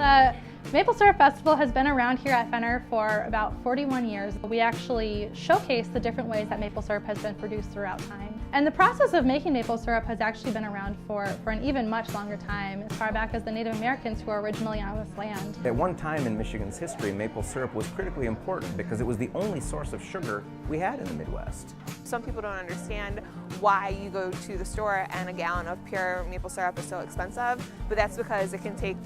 The Maple Syrup Festival has been around here at Fenner for about 41 years. We actually showcase the different ways that maple syrup has been produced throughout time. And the process of making maple syrup has actually been around for an even much longer time, as far back as the Native Americans who were originally on this land. At one time in Michigan's history, maple syrup was critically important because it was the only source of sugar we had in the Midwest. Some people don't understand why you go to the store and a gallon of pure maple syrup is so expensive, but that's because it can take,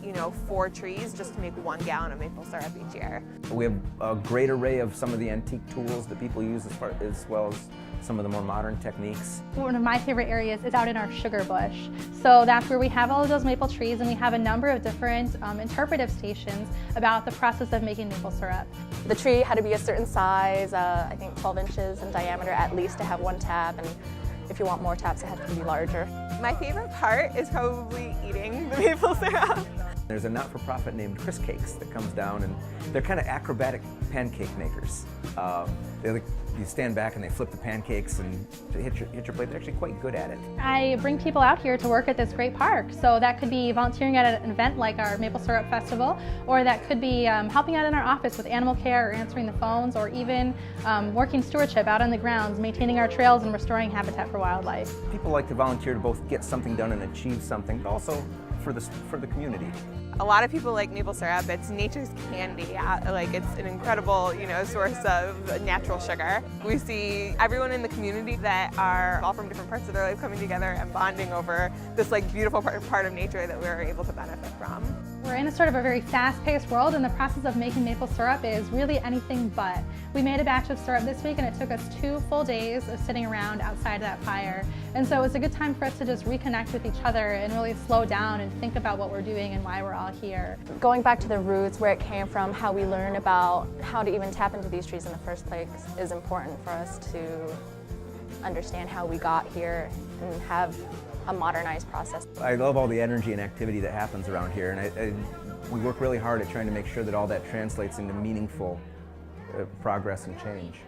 4 trees just to make 1 gallon of maple syrup each year. We have a great array of some of the antique tools that people use as well as some of the more modern techniques. One of my favorite areas is out in our sugar bush. So that's where we have all of those maple trees, and we have a number of different interpretive stations about the process of making maple syrup. The tree had to be a certain size, I think 12 inches in diameter at least to have 1 tap, and if you want more taps it has to be larger. My favorite part is probably eating the maple syrup. There's a not-for-profit named Chris Cakes that comes down, and they're kind of acrobatic pancake makers. You stand back and they flip the pancakes and hit your plate. They're actually quite good at it. I bring people out here to work at this great park. So that could be volunteering at an event like our Maple Syrup Festival, or that could be helping out in our office with animal care or answering the phones, or even working stewardship out on the grounds, maintaining our trails and restoring habitat for wildlife. People like to volunteer to both get something done and achieve something, but also for the community. A lot of people like maple syrup. It's nature's candy. It's an incredible, source of natural sugar. We see everyone in the community that are all from different parts of their life coming together and bonding over this beautiful part of nature that we're able to benefit from. We're in a sort of a very fast-paced world, and the process of making maple syrup is really anything but. We made a batch of syrup this week, and it took us 2 full days of sitting around outside of that fire. And so it was a good time for us to just reconnect with each other and really slow down and think about what we're doing and why we're all here. Going back to the roots, where it came from, how we learn about how to even tap into these trees in the first place is important for us to understand how we got here and have a modernized process. I love all the energy and activity that happens around here, and we work really hard at trying to make sure that all that translates into meaningful progress and change.